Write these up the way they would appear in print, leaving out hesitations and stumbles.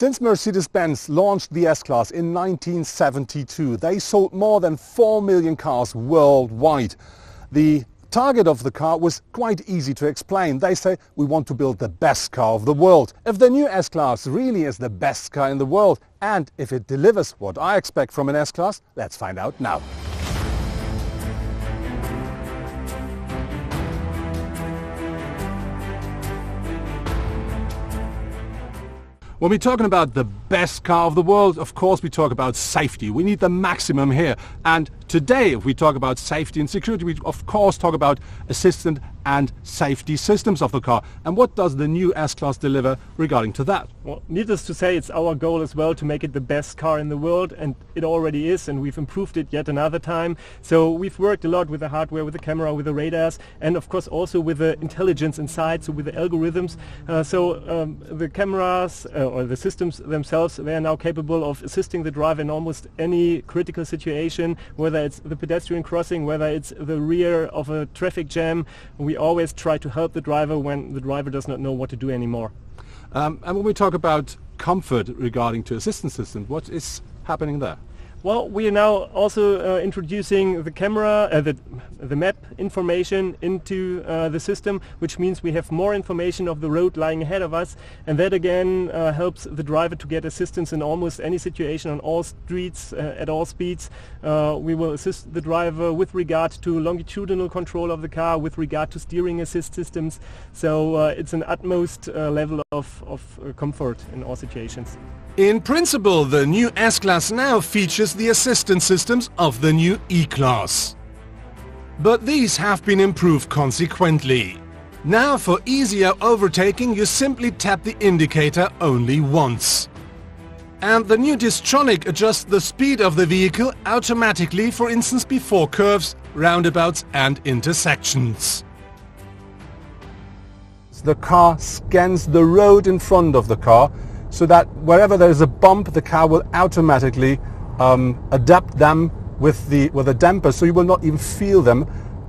Since Mercedes-Benz launched the S-Class in 1972, they sold more than 4 million cars worldwide. The target of the car was quite easy to explain. They say, we want to build the best car of the world. If the new S-Class really is the best car in the world, and if it delivers what I expect from an S-Class, let's find out now. When we're talking about the best car of the world, of course we talk about safety. We need the maximum here. And today, if we talk about safety and security, we of course talk about assistant and safety systems of the car. And what does the new S-Class deliver regarding to that? Well, needless to say, it's our goal as well to make it the best car in the world, and it already is, and we've improved it yet another time. So we've worked a lot with the hardware, with the camera, with the radars, and of course also with the intelligence inside, so with the algorithms. The cameras or the systems themselves, they are now capable of assisting the driver in almost any critical situation, whether it's the pedestrian crossing, whether it's the rear of a traffic jam. We always try to help the driver when the driver does not know what to do anymore. And when we talk about comfort regarding to assistance systems, what is happening there? Well, we are now also introducing the camera, the map information into the system, which means we have more information of the road lying ahead of us, and that again helps the driver to get assistance in almost any situation on all streets at all speeds. We will assist the driver with regard to longitudinal control of the car, with regard to steering assist systems, so it's an utmost level of comfort in all situations. In principle, the new S-Class now features the assistance systems of the new E-Class. But these have been improved consequently. Now for easier overtaking, you simply tap the indicator only once. And the new Distronic adjusts the speed of the vehicle automatically, for instance before curves, roundabouts and intersections. The car scans the road in front of the car, so that wherever there's a bump, the car will automatically adapt them with a damper, so you will not even feel them.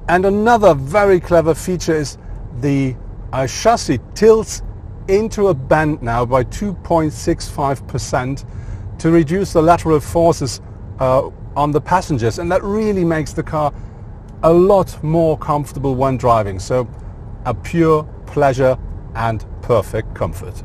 And another very clever feature is the chassis tilts into a bend now by 2.65% to reduce the lateral forces on the passengers, and that really makes the car a lot more comfortable when driving. So a pure pleasure and perfect comfort.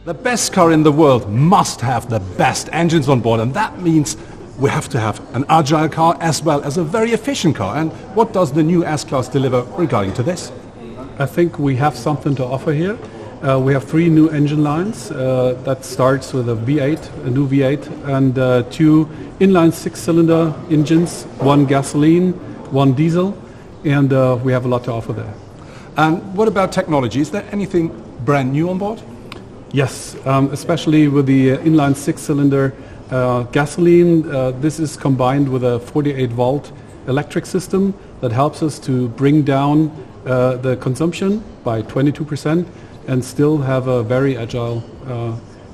The best car in the world must have the best engines on board, and that means we have to have an agile car as well as a very efficient car. And what does the new S-Class deliver regarding to this? I think we have something to offer here. We have 3 new engine lines. That starts with a V8, a new V8, and 2 inline 6-cylinder engines, 1 gasoline, 1 diesel, and we have a lot to offer there. And what about technology? Is there anything brand new on board? Yes, especially with the inline 6-cylinder gasoline. This is combined with a 48-volt electric system that helps us to bring down the consumption by 22% and still have a very agile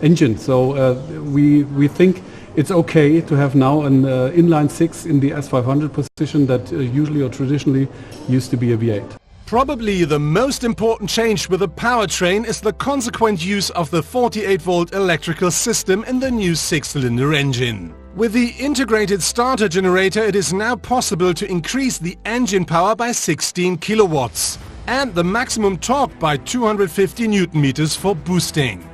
engine. So we think it's okay to have now an inline 6 in the S500 position that usually or traditionally used to be a V8. Probably the most important change with the powertrain is the consequent use of the 48-volt electrical system in the new 6-cylinder engine. With the integrated starter generator, it is now possible to increase the engine power by 16 kilowatts and the maximum torque by 250 Newton meters for boosting.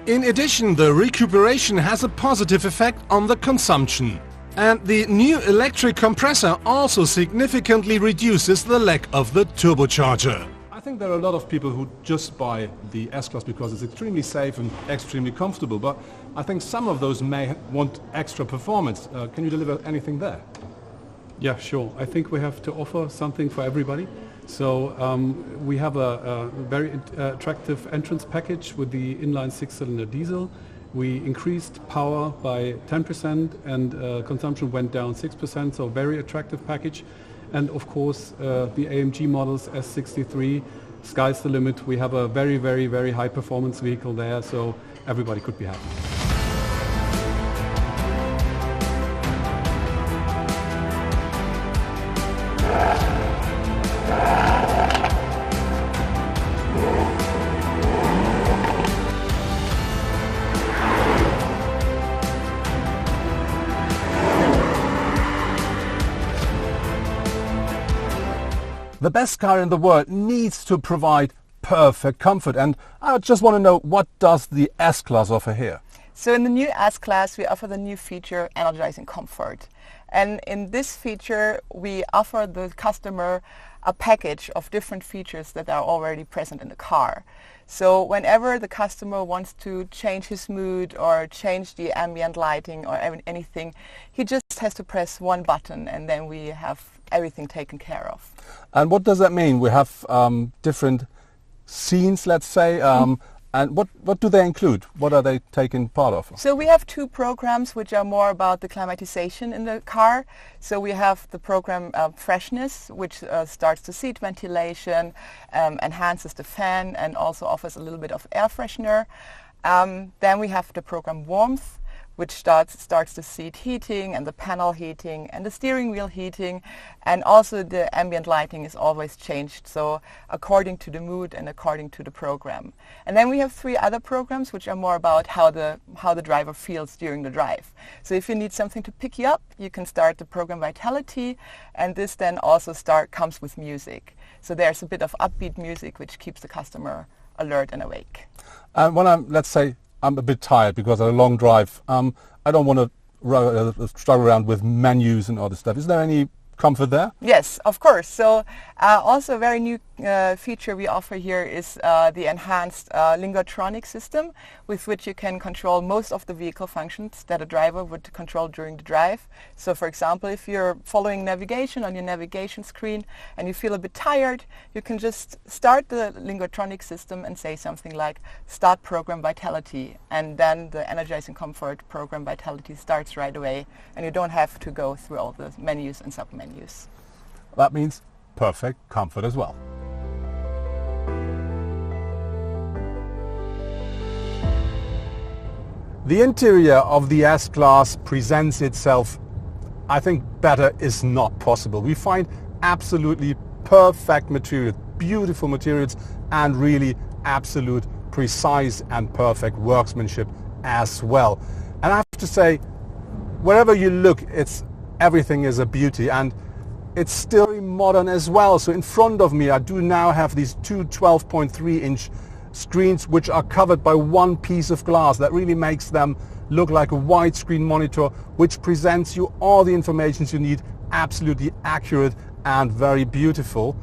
In addition, the recuperation has a positive effect on the consumption. And the new electric compressor also significantly reduces the lack of the turbocharger. I think there are a lot of people who just buy the S-Class because it's extremely safe and extremely comfortable, but I think some of those may want extra performance. Can you deliver anything there? Yeah, sure. I think we have to offer something for everybody. So we have a very attractive entrance package with the inline 6-cylinder diesel. We increased power by 10% and consumption went down 6%, so very attractive package. And of course the AMG models S63, sky's the limit. We have a very, very, very high performance vehicle there, so everybody could be happy. The best car in the world needs to provide perfect comfort, and I just want to know, what does the S-Class offer here? So in the new S-Class we offer the new feature Energizing Comfort. And in this feature we offer the customer a package of different features that are already present in the car. So whenever the customer wants to change his mood or change the ambient lighting or anything, he just has to press one button and then we have everything taken care of. And what does that mean? We have different scenes, let's say, and what do they include? What are they taking part of? So we have two programs which are more about the climatization in the car. So we have the program Freshness, which starts the seat ventilation, enhances the fan and also offers a little bit of air freshener. Then we have the program Warmth, which starts the seat heating and the panel heating and the steering wheel heating, and also the ambient lighting is always changed, so according to the mood and according to the program. And then we have three other programs which are more about how the driver feels during the drive. So if you need something to pick you up, you can start the program Vitality, and this then also comes with music. So there's a bit of upbeat music which keeps the customer alert and awake. And when let's say I'm a bit tired because of a long drive, I don't want to struggle around with menus and all this stuff. Is there any comfort there? Yes, of course. So also a very new feature we offer here is the enhanced Lingotronic system, with which you can control most of the vehicle functions that a driver would control during the drive. So for example, if you're following navigation on your navigation screen and you feel a bit tired, you can just start the Lingotronic system and say something like Start Program Vitality, and then the Energizing Comfort Program Vitality starts right away and you don't have to go through all the menus and sub-menus. That means perfect comfort as well. The interior of the S-Class presents itself, I think better is not possible. We find absolutely perfect materials, beautiful materials, and really absolute precise and perfect workmanship as well. And I have to say, wherever you look, everything is a beauty, and it's still very modern as well. So in front of me I do now have these two 12.3-inch screens which are covered by one piece of glass that really makes them look like a widescreen monitor, which presents you all the information you need, absolutely accurate and very beautiful.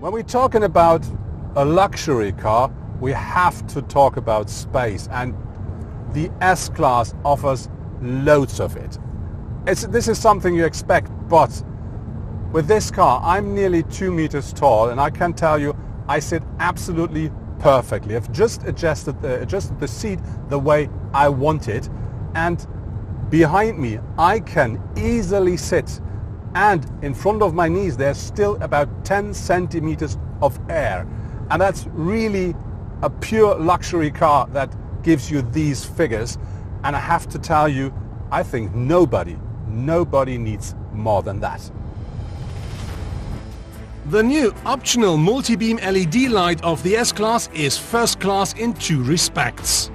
When we're talking about a luxury car, we have to talk about space, and the S-Class offers loads of it. This is something you expect, but with this car I'm nearly 2 meters tall, and I can tell you I sit absolutely perfectly. I've just adjusted the seat the way I want it, and behind me I can easily sit, and in front of my knees there's still about 10 centimeters of air, and that's really a pure luxury car that gives you these figures. And I have to tell you, I think nobody needs more than that. The new optional multi-beam LED light of the S-Class is first class in two respects.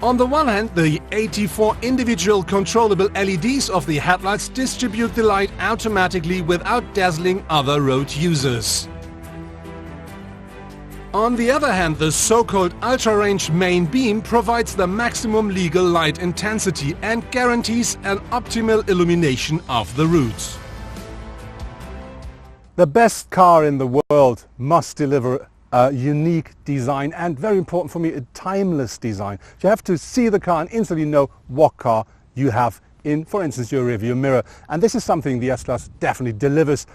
On the one hand, the 84 individual controllable LEDs of the headlights distribute the light automatically without dazzling other road users. On the other hand, the so-called ultra-range main beam provides the maximum legal light intensity and guarantees an optimal illumination of the route. The best car in the world must deliver a unique design, and very important for me, a timeless design. You have to see the car and instantly know what car you have in, for instance, your rearview mirror. And this is something the S-Class definitely delivers.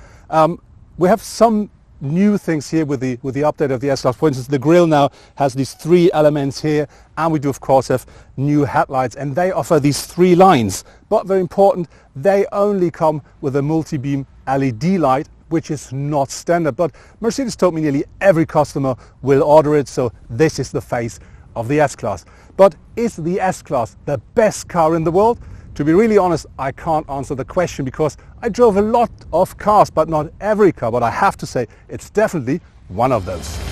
We have some new things here with the update of the S-Class. For instance, the grille now has these three elements here, and we do of course have new headlights, and they offer these three lines. But very important, they only come with a multi-beam LED light, which is not standard. But Mercedes told me nearly every customer will order it, so this is the face of the S-Class. But is the S-Class the best car in the world? To be really honest, I can't answer the question because I drove a lot of cars, but not every car. But I have to say, it's definitely one of those.